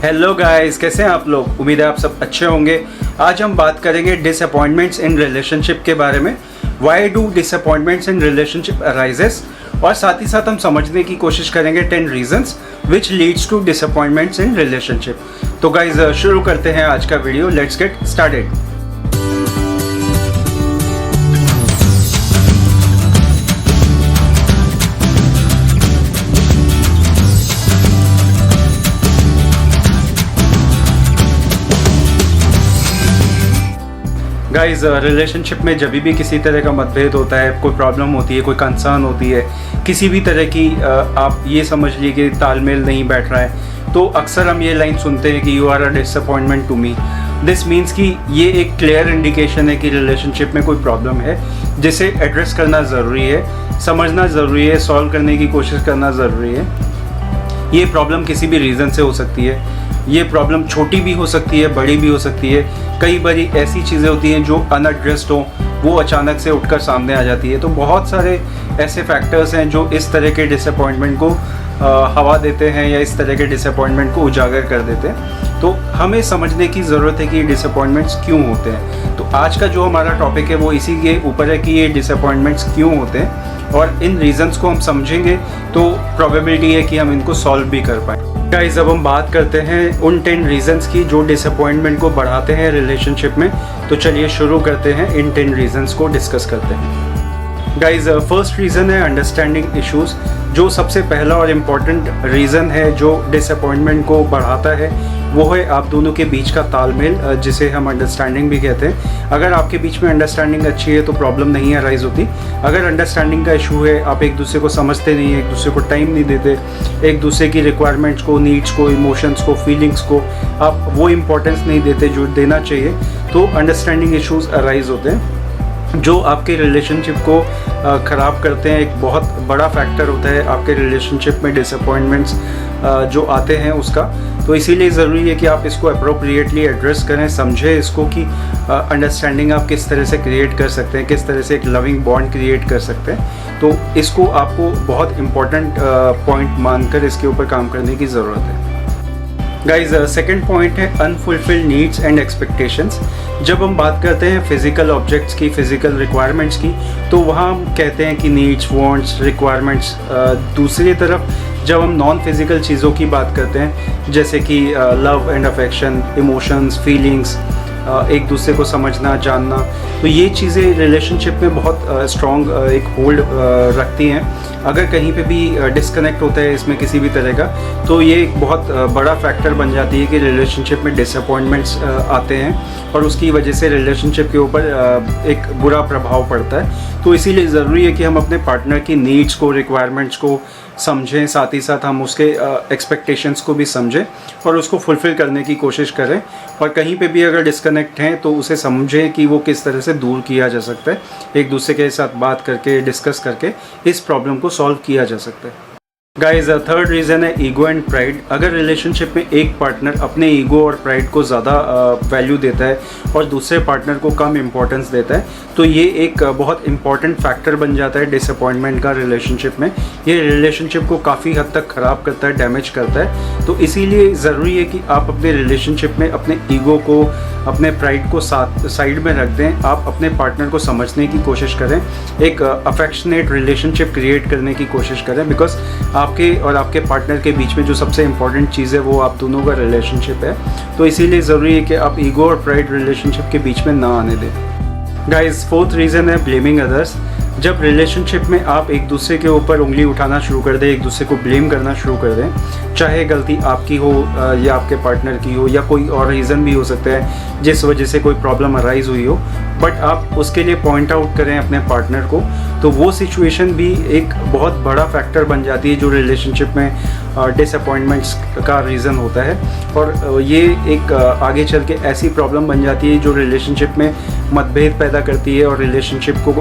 Hello guys, कैसे हैं आप लोग। उम्मीद है आप सब अच्छे होंगे। आज हम बात करेंगे डिसअपॉइंटमेंट्स इन रिलेशनशिप के बारे में। Why do disappointments in relationship arises, और साथ ही साथ हम समझने की कोशिश करेंगे 10 reasons which leads to disappointments in relationship. तो गाइस शुरू करते हैं आज का video. Let's get started. Guys relationship में जब भी किसी तरह का मतभेद होता है, कोई प्रॉब्लम होती है, कोई कंसर्न होती है, किसी भी तरह की आप ये समझ लीजिए कि तालमेल नहीं बैठ रहा है, तो अक्सर हम ये लाइन सुनते हैं कि you are a disappointment to me. This means कि ये एक क्लियर इंडिकेशन है कि रिलेशनशिप में कोई प्रॉब्लम है जिसे एड्रेस करना ज़रूरी है, समझना ज़रूरी है, सॉल्व करने की कोशिश करना ज़रूरी है। ये प्रॉब्लम किसी भी रीज़न से हो सकती है। ये प्रॉब्लम छोटी भी हो सकती है, बड़ी भी हो सकती है। कई बारी ऐसी चीज़ें होती हैं जो अनएड्रेस्ड हो, वो अचानक से उठकर सामने आ जाती है। तो बहुत सारे ऐसे फैक्टर्स हैं जो इस तरह के डिसअपॉइंटमेंट को हवा देते हैं या इस तरह के डिसअपॉइंटमेंट को उजागर कर देते हैं। तो हमें समझने की ज़रूरत है कि ये डिसअपॉइंटमेंट्स क्यों होते हैं। तो आज का जो हमारा टॉपिक है वो इसी के ऊपर है कि ये डिसअपॉइंटमेंट्स क्यों होते हैं, और इन रीजंस को हम समझेंगे तो प्रोबेबिलिटी है कि हम इनको सॉल्व भी कर पाएँ। गाइस अब हम बात करते हैं उन 10 रीजंस की जो डिसअपॉइंटमेंट को बढ़ाते हैं रिलेशनशिप में। तो चलिए शुरू करते हैं, इन 10 रीजंस को डिस्कस करते हैं। गाइज फर्स्ट रीज़न है अंडरस्टैंडिंग इश्यूज़। जो सबसे पहला और इम्पॉर्टेंट रीज़न है जो डिसअपॉइंटमेंट को बढ़ाता है वो है आप दोनों के बीच का तालमेल, जिसे हम अंडरस्टैंडिंग भी कहते हैं। अगर आपके बीच में अंडरस्टैंडिंग अच्छी है तो प्रॉब्लम नहीं अराइज होती। अगर अंडरस्टैंडिंग का इशू है, आप एक दूसरे को समझते नहीं, एक दूसरे को टाइम नहीं देते, एक दूसरे की रिक्वायरमेंट्स को, नीड्स को, इमोशंस को, फीलिंग्स को आप वो इम्पोर्टेंस नहीं देते जो देना चाहिए, तो अंडरस्टैंडिंग इशूज़ अराइज होते हैं जो आपके रिलेशनशिप को ख़राब करते हैं। एक बहुत बड़ा फैक्टर होता है आपके रिलेशनशिप में डिसअपॉइंटमेंट्स जो आते हैं उसका। तो इसीलिए ज़रूरी है कि आप इसको अप्रोप्रिएटली एड्रेस करें, समझें इसको कि अंडरस्टैंडिंग आप किस तरह से क्रिएट कर सकते हैं, किस तरह से एक लविंग बॉन्ड क्रिएट कर सकते हैं। तो इसको आपको बहुत इम्पॉर्टेंट पॉइंट मानकर इसके ऊपर काम करने की ज़रूरत है। गाइज सेकेंड पॉइंट है अनफुलफिल्ड नीड्स एंड एक्सपेक्टेशंस। जब हम बात करते हैं फिज़िकल ऑब्जेक्ट्स की, फ़िज़िकल रिक्वायरमेंट्स की, तो वहाँ हम कहते हैं कि नीड्स, वांट्स, रिक्वायरमेंट्स। दूसरी तरफ जब हम नॉन फिज़िकल चीज़ों की बात करते हैं, जैसे कि love and affection, emotions, feelings, एक दूसरे को समझना, जानना, तो ये चीज़ें रिलेशनशिप में बहुत स्ट्रॉन्ग एक होल्ड रखती हैं। अगर कहीं पे भी डिस्कनेक्ट होता है इसमें किसी भी तरह का, तो ये एक बहुत बड़ा फैक्टर बन जाती है कि रिलेशनशिप में डिसअपॉइंटमेंट्स आते हैं और उसकी वजह से रिलेशनशिप के ऊपर एक बुरा प्रभाव पड़ता है। तो इसीलिए ज़रूरी है कि हम अपने पार्टनर की नीड्स को, रिक्वायरमेंट्स को समझें, साथ ही साथ हम उसके एक्सपेक्टेशंस को भी समझें और उसको फुलफ़िल करने की कोशिश करें। और कहीं पे भी अगर डिस्कनेक्ट हैं तो उसे समझें कि वो किस तरह से दूर किया जा सकता है। एक दूसरे के साथ बात करके, डिस्कस करके इस प्रॉब्लम को सॉल्व किया जा सकता है। गाइज थर्ड रीज़न है ईगो एंड प्राइड। अगर रिलेशनशिप में एक पार्टनर अपने ईगो और प्राइड को ज़्यादा वैल्यू देता है और दूसरे पार्टनर को कम इम्पोर्टेंस देता है, तो ये एक बहुत इम्पॉर्टेंट फैक्टर बन जाता है डिसअपॉइंटमेंट का रिलेशनशिप में। ये रिलेशनशिप को काफ़ी हद तक ख़राब करता है, डैमेज करता है। तो इसीलिए ज़रूरी है कि आप अपने रिलेशनशिप में अपने ईगो को, अपने प्राइड को साइड में रख दें। आप अपने पार्टनर को समझने की कोशिश करें, एक अफेक्शनेट रिलेशनशिप क्रिएट करने की कोशिश करें, बिकॉज आपके और आपके पार्टनर के बीच में जो सबसे इम्पॉर्टेंट चीज़ है वो आप दोनों का रिलेशनशिप है। तो इसीलिए ज़रूरी है कि आप ईगो और प्राइड रिलेशनशिप के बीच में ना आने दें। गाइज फोर्थ रीज़न है ब्लेमिंग अदर्स। जब रिलेशनशिप में आप एक दूसरे के ऊपर उंगली उठाना शुरू कर दें, एक दूसरे को ब्लेम करना शुरू कर दें, चाहे गलती आपकी हो या आपके पार्टनर की हो, या कोई और रीज़न भी हो सकता है जिस वजह से कोई प्रॉब्लम अराइज हुई हो, बट आप उसके लिए पॉइंट आउट करें अपने पार्टनर को, तो वो सिचुएशन भी एक बहुत बड़ा फैक्टर बन जाती है जो रिलेशनशिप में डिसअपॉइंटमेंट्स का रीज़न होता है। और ये एक आगे चल के ऐसी प्रॉब्लम बन जाती है जो रिलेशनशिप में मतभेद पैदा करती है और रिलेशनशिप को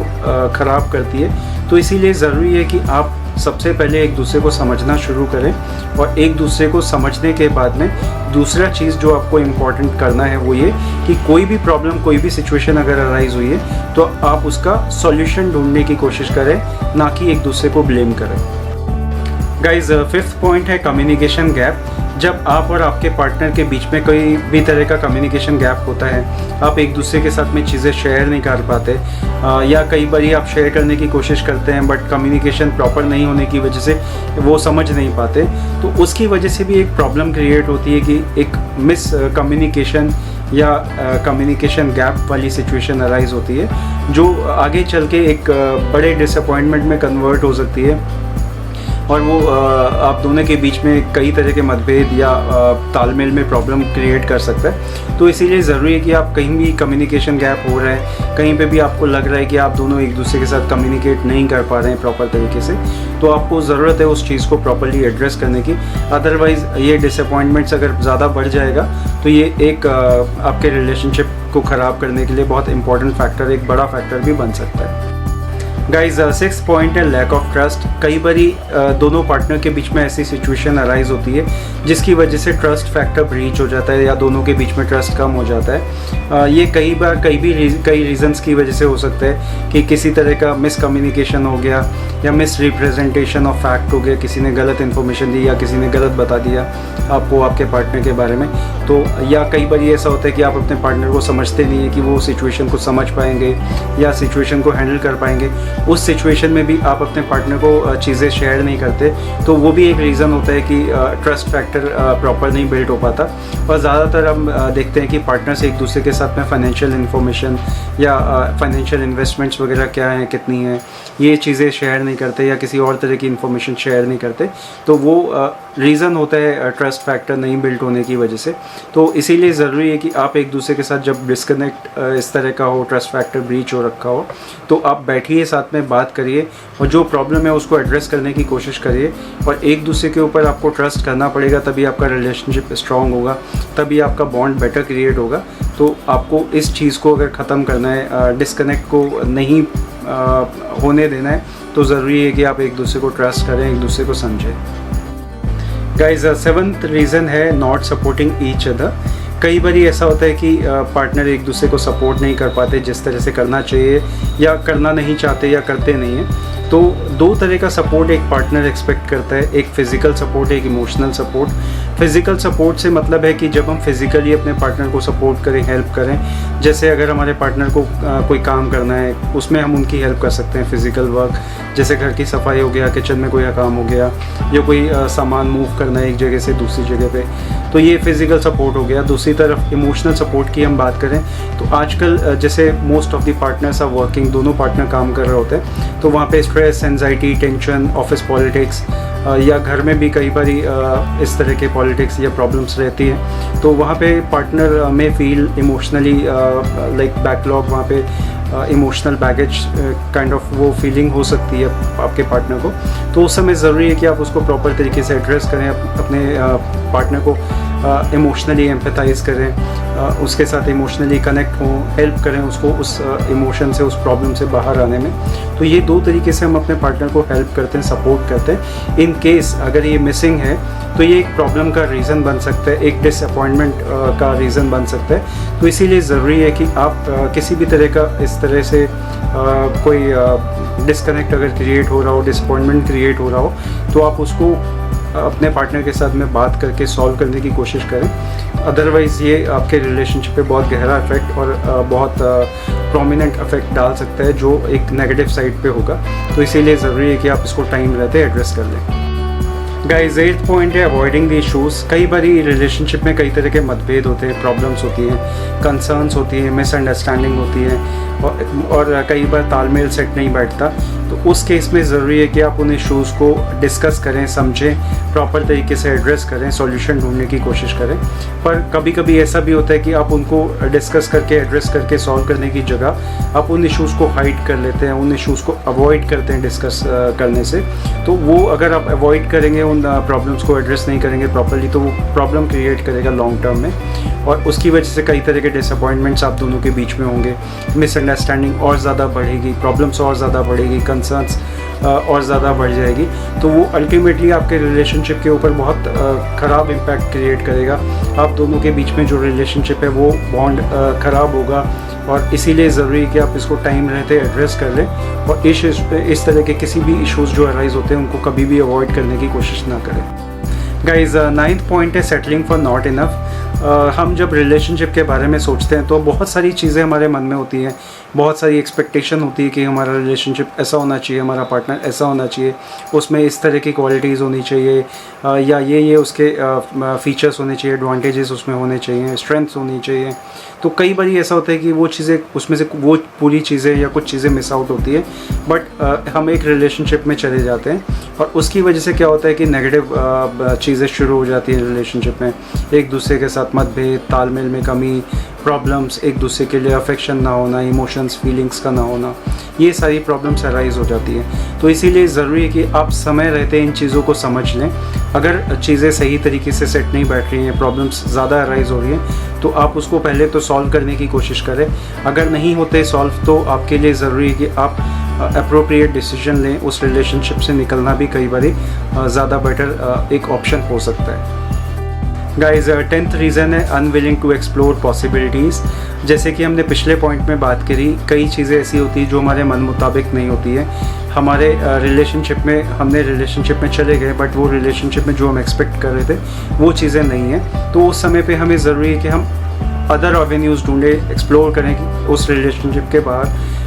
ख़राब करती है। तो इसीलिए ज़रूरी है कि आप सबसे पहले एक दूसरे को समझना शुरू करें, और एक दूसरे को समझने के बाद में दूसरा चीज़ जो आपको इम्पॉर्टेंट करना है वो ये कि कोई भी प्रॉब्लम, कोई भी सिचुएशन अगर अराइज हुई है तो आप उसका सॉल्यूशन ढूंढने की कोशिश करें, ना कि एक दूसरे को ब्लेम करें। गाइज फिफ्थ पॉइंट है कम्युनिकेशन गैप। जब आप और आपके पार्टनर के बीच में कोई भी तरह का कम्युनिकेशन गैप होता है, आप एक दूसरे के साथ में चीज़ें शेयर नहीं कर पाते, या कई बार आप शेयर करने की कोशिश करते हैं बट कम्युनिकेशन प्रॉपर नहीं होने की वजह से वो समझ नहीं पाते, तो उसकी वजह से भी एक प्रॉब्लम क्रिएट होती है कि एक मिस कम्युनिकेशन या कम्युनिकेशन गैप वाली सिचुएशन अराइज होती है, जो आगे चल के एक बड़े डिसअपॉइंटमेंट में कन्वर्ट हो सकती है और वो आप दोनों के बीच में कई तरह के मतभेद या तालमेल में प्रॉब्लम क्रिएट कर सकता है। तो इसीलिए ज़रूरी है कि आप कहीं भी कम्युनिकेशन गैप हो रहा है, कहीं पे भी आपको लग रहा है कि आप दोनों एक दूसरे के साथ कम्युनिकेट नहीं कर पा रहे हैं प्रॉपर तरीके से, तो आपको ज़रूरत है उस चीज़ को प्रॉपरली एड्रेस करने की। अदरवाइज़ ये डिसअपॉइंटमेंट्स अगर ज़्यादा बढ़ जाएगा तो ये एक आपके रिलेशनशिप को ख़राब करने के लिए बहुत इंपॉर्टेंट फैक्टर, एक बड़ा फैक्टर भी बन सकता है। गाइज, 6th पॉइंट है लैक ऑफ ट्रस्ट। कई बारी दोनों पार्टनर के बीच में ऐसी सिचुएशन अराइज होती है जिसकी वजह से ट्रस्ट फैक्टर ब्रीच हो जाता है या दोनों के बीच में ट्रस्ट कम हो जाता है। ये कई बार कई रीजंस की वजह से हो सकता है कि किसी तरह का मिसकम्युनिकेशन हो गया या मिस रिप्रेजेंटेशन ऑफ फैक्ट हो गया, किसी ने गलत इन्फॉर्मेशन दी या किसी ने गलत बता दिया आपको आपके पार्टनर के बारे में। तो या कई बार ऐसा होता है कि आप अपने पार्टनर को समझते नहीं है कि वो सिचुएशन को समझ पाएंगे या सिचुएशन को हैंडल कर पाएंगे। उस सिचुएशन में भी आप अपने पार्टनर को चीज़ें शेयर नहीं करते, तो वो भी एक रीज़न होता है कि ट्रस्ट फैक्टर प्रॉपर नहीं बिल्ड हो पाता। और ज़्यादातर हम देखते हैं कि पार्टनर्स एक दूसरे के साथ में फाइनेंशियल इन्फॉर्मेशन या फाइनेंशियल इन्वेस्टमेंट्स वगैरह क्या हैं, कितनी हैं, ये चीज़ें शेयर नहीं करते या किसी और तरह की इन्फॉर्मेशन शेयर नहीं करते, तो वो रीज़न होता है ट्रस्ट फैक्टर नहीं बिल्ड होने की वजह से। तो इसीलिए ज़रूरी है कि आप एक दूसरे के साथ जब डिस्कनेक्ट इस तरह का हो, ट्रस्ट फैक्टर ब्रीच हो रखा हो, तो आप बैठिए, साथ में बात करिए और जो प्रॉब्लम है उसको एड्रेस करने की कोशिश करिए। और एक दूसरे के ऊपर आपको ट्रस्ट करना पड़ेगा, तभी आपका रिलेशनशिप स्ट्रॉन्ग होगा, तभी आपका बॉन्ड बेटर क्रिएट होगा। तो आपको इस चीज़ को अगर ख़त्म करना है, डिस्कनेक्ट को नहीं होने देना है, तो ज़रूरी है कि आप एक दूसरे को ट्रस्ट करें, एक दूसरे को समझें। गाइज, 7th रीज़न है नॉट सपोर्टिंग ईच अदर। कई बार ऐसा होता है कि पार्टनर एक दूसरे को सपोर्ट नहीं कर पाते जिस तरह से करना चाहिए, या करना नहीं चाहते या करते नहीं हैं। तो दो तरह का सपोर्ट एक पार्टनर एक्सपेक्ट करता है, एक फ़िज़िकल सपोर्ट, एक इमोशनल सपोर्ट। फ़िज़िकल सपोर्ट से मतलब है कि जब हम फिज़िकली अपने पार्टनर को सपोर्ट करें, हेल्प करें, जैसे अगर हमारे पार्टनर को कोई काम करना है उसमें हम उनकी हेल्प कर सकते हैं, फ़िज़िकल वर्क, जैसे घर की सफाई हो गया, किचन में कोई काम हो गया, या कोई सामान मूव करना है एक जगह से दूसरी जगह पे, तो ये फ़िज़िकल सपोर्ट हो गया। दूसरी तरफ इमोशनल सपोर्ट की हम बात करें तो आजकल जैसे most of the partners are working, दोनों पार्टनर काम कर रहे होते हैं, तो वहाँ पे stress, anxiety, tension, office politics या घर में भी कई बार इस तरह के पॉलिटिक्स या प्रॉब्लम्स रहती हैं, तो वहाँ पे पार्टनर में फील इमोशनली लाइक बैकलॉग, वहाँ पे इमोशनल बैगेज काइंड ऑफ वो फीलिंग हो सकती है आपके पार्टनर को। तो उस समय ज़रूरी है कि आप उसको प्रॉपर तरीके से एड्रेस करें, अपने पार्टनर को इमोशनली एम्पैथाइज़ करें, उसके साथ इमोशनली कनेक्ट हों, हेल्प करें उसको उस इमोशन से, उस प्रॉब्लम से बाहर आने में। तो ये दो तरीके से हम अपने पार्टनर को हेल्प करते हैं, सपोर्ट करते हैं। इन केस अगर ये मिसिंग है तो ये एक प्रॉब्लम का रीज़न बन सकता है, एक डिसअपॉइंटमेंट का रीज़न बन सकता है। तो इसीलिए ज़रूरी है कि आप किसी भी तरह का इस तरह से कोई डिस्कनेक्ट अगर क्रिएट हो रहा हो, डिसअपॉइंटमेंट क्रिएट हो रहा हो, तो आप उसको अपने पार्टनर के साथ में बात करके सॉल्व करने की कोशिश करें। अदरवाइज़ ये आपके रिलेशनशिप पे बहुत गहरा इफेक्ट और बहुत प्रोमिनेंट इफेक्ट डाल सकता है, जो एक नेगेटिव साइड पे होगा। तो इसीलिए ज़रूरी है कि आप इसको टाइम रहते एड्रेस कर लें। गाइस, 8th पॉइंट है अवॉइडिंग द इशूज़। कई बार रिलेशनशिप में कई तरह के मतभेद होते हैं, प्रॉब्लम्स होती हैं, कंसर्न्स होती हैं, मिसअंडरस्टैंडिंग होती है और कई बार तालमेल सेट नहीं बैठता। तो उस केस में ज़रूरी है कि आप उन इशूज़ को डिस्कस करें, समझें, प्रॉपर तरीके से एड्रेस करें, सॉल्यूशन ढूंढने की कोशिश करें। पर कभी कभी ऐसा भी होता है कि आप उनको डिस्कस करके, एड्रेस करके सॉल्व करने की जगह आप उन इशूज़ को हाइड कर लेते हैं, उन इशूज़ को अवॉइड करते हैं डिस्कस करने से। तो वो अगर आप अवॉइड करेंगे, उन प्रॉब्लम्स को एड्रेस नहीं करेंगे प्रॉपरली, तो वो प्रॉब्लम क्रिएट करेगा लॉन्ग टर्म में, और उसकी वजह से कई तरह के डिसअपॉइंटमेंट्स आप दोनों के बीच में होंगे, मिसअंडरस्टैंडिंग और ज़्यादा बढ़ेगी, प्रॉब्लम्स और ज़्यादा बढ़ेगी, कंसर्न्स और ज़्यादा बढ़ जाएगी। तो वो अल्टीमेटली आपके रिलेशनशिप के ऊपर बहुत ख़राब इम्पैक्ट क्रिएट करेगा। आप दोनों के बीच में जो रिलेशनशिप है वो बॉन्ड ख़राब होगा, और इसीलिए ज़रूरी है कि आप इसको टाइम रहते एड्रेस कर लें, और इस तरह के किसी भी इश्यूज़ जो अराइज़ होते हैं उनको कभी भी अवॉइड करने की कोशिश ना करें। गाइज 9th पॉइंट है सेटलिंग फॉर नॉट इनफ। हम जब रिलेशनशिप के बारे में सोचते हैं तो बहुत सारी चीज़ें हमारे मन में होती हैं, बहुत सारी एक्सपेक्टेशन होती है कि हमारा रिलेशनशिप ऐसा होना चाहिए, हमारा पार्टनर ऐसा होना चाहिए, उसमें इस तरह की क्वालिटीज़ होनी चाहिए, या ये उसके फीचर्स होने चाहिए, एडवांटेजेस उसमें होने चाहिए, स्ट्रेंथ्स होनी चाहिए। तो कई बार ऐसा होता है कि वो चीज़ें उसमें से वो पूरी चीज़ें या कुछ चीज़ें मिस आउट होती है, बट हम एक रिलेशनशिप में चले जाते हैं और उसकी वजह से क्या होता है कि नेगेटिव चीज़ें शुरू हो जाती हैं रिलेशनशिप में। एक दूसरे के साथ मतभेद, तालमेल में कमी, प्रॉब्लम्स, एक दूसरे के लिए अफेक्शन ना होना, इमोशंस, फीलिंग्स का ना होना, ये सारी प्रॉब्लम्स अराइज़ हो जाती हैं। तो इसीलिए ज़रूरी है कि आप समय रहते इन चीज़ों को समझ लें। अगर चीज़ें सही तरीके से सेट नहीं बैठ रही हैं, प्रॉब्लम्स ज़्यादा अराइज़ हो रही हैं, तो आप उसको पहले तो सॉल्व करने की कोशिश करें। अगर नहीं होते सॉल्व तो आपके लिए ज़रूरी है कि आप अप्रोप्रिएट डिसीजन लें। उस रिलेशनशिप से निकलना भी कई बार ज़्यादा बेटर एक ऑप्शन हो सकता है। गाइज 10th रीज़न है अनविलिंग टू एक्सप्लोर पॉसिबिलिटीज़। जैसे कि हमने पिछले पॉइंट में बात करी, कई चीज़ें ऐसी होती हैं जो हमारे मन मुताबिक नहीं होती है। हमारे रिलेशनशिप में हमने रिलेशनशिप में चले गए, बट वो रिलेशनशिप में जो हम एक्सपेक्ट कर रहे थे वो चीज़ें नहीं हैं। तो उस समय पे हमें ज़रूरी है कि हम अदर एवेन्यूज़ ढूंढें, एक्सप्लोर करें कि उस रिलेशनशिप के बाहर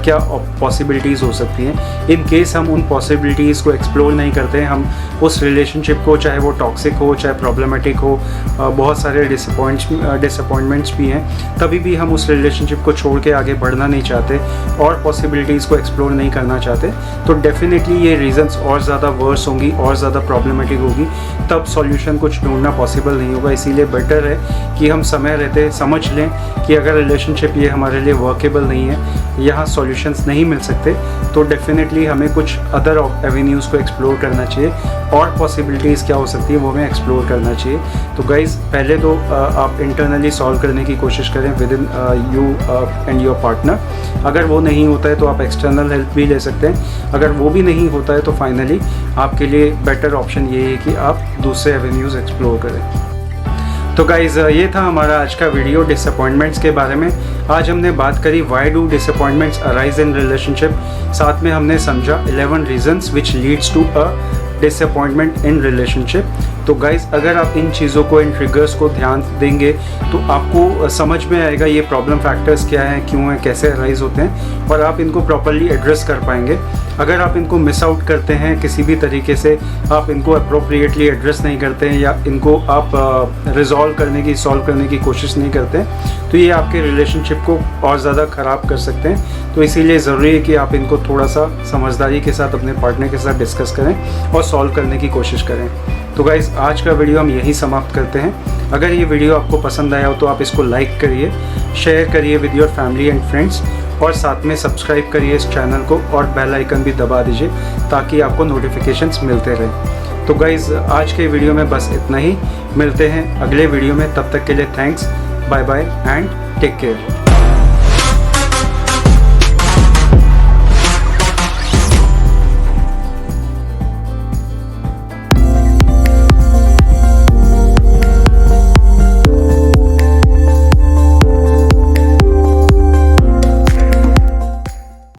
क्या पॉसिबिलिटीज़ हो सकती हैं। इन केस हम उन पॉसिबिलिटीज़ को एक्सप्लोर नहीं करते हैं, हम उस रिलेशनशिप को, चाहे वो टॉक्सिक हो, चाहे प्रॉब्लमेटिक हो, बहुत सारे डिसअपॉइंटमेंट्स भी हैं, तभी भी हम उस रिलेशनशिप को छोड़ के आगे बढ़ना नहीं चाहते और पॉसिबिलिटीज़ को एक्सप्लोर नहीं करना चाहते, तो डेफिनेटली ये रीज़न्स और ज़्यादा वर्स होंगी और ज़्यादा प्रॉब्लमेटिक होगी, तब सॉल्यूशन कुछ ढूंढना पॉसिबल नहीं होगा। इसीलिए बेटर है कि हम समय रहते समझ लें कि अगर रिलेशनशिप ये हमारे लिए वर्केबल नहीं है, यहाँ सॉल्यूशंस नहीं मिल सकते, तो डेफिनेटली हमें कुछ अदर एवेन्यूज़ को एक्सप्लोर करना चाहिए और पॉसिबिलिटीज़ क्या हो सकती है वो हमें एक्सप्लोर करना चाहिए। तो गाइज़ पहले तो आप इंटरनली सॉल्व करने की कोशिश करें with in you and your partner. अगर वो नहीं होता है तो आप एक्सटर्नल हेल्प भी ले सकते हैं। अगर वो भी नहीं होता है तो फाइनली आपके लिए बेटर ऑप्शन ये है कि आप दूसरे एवेन्यूज़ एक्सप्लोर करें। तो गाइज़ ये था हमारा आज का वीडियो डिसअपॉइंटमेंट्स के बारे में। आज हमने बात करी why do disappointments arise in relationship, साथ में हमने समझा 11 reasons which leads to a disappointment in relationship. तो गाइज़ अगर आप इन चीज़ों को, इन ट्रिगर्स को ध्यान देंगे तो आपको समझ में आएगा ये प्रॉब्लम फैक्टर्स क्या हैं, क्यों हैं, कैसे अराइज होते हैं, और आप इनको प्रॉपर्ली एड्रेस कर पाएंगे। अगर आप इनको मिस आउट करते हैं किसी भी तरीके से, आप इनको अप्रोप्रिएटली एड्रेस नहीं करते हैं या इनको आप सॉल्व करने की कोशिश नहीं करते हैं, तो ये आपके रिलेशनशिप को और ज़्यादा ख़राब कर सकते हैं। तो इसीलिए ज़रूरी है कि आप इनको थोड़ा सा समझदारी के साथ अपने पार्टनर के साथ डिस्कस करें और सॉल्व करने की कोशिश करें। तो गाइज़ आज का वीडियो हम यहीं समाप्त करते हैं। अगर ये वीडियो आपको पसंद आया हो तो आप इसको लाइक करिए, शेयर करिए with your family and friends, और साथ में सब्सक्राइब करिए इस चैनल को और बेल आइकन भी दबा दीजिए ताकि आपको नोटिफिकेशंस मिलते रहें। तो गाइज़ आज के वीडियो में बस इतना ही। मिलते हैं अगले वीडियो में, तब तक के लिए thanks, bye bye and take care.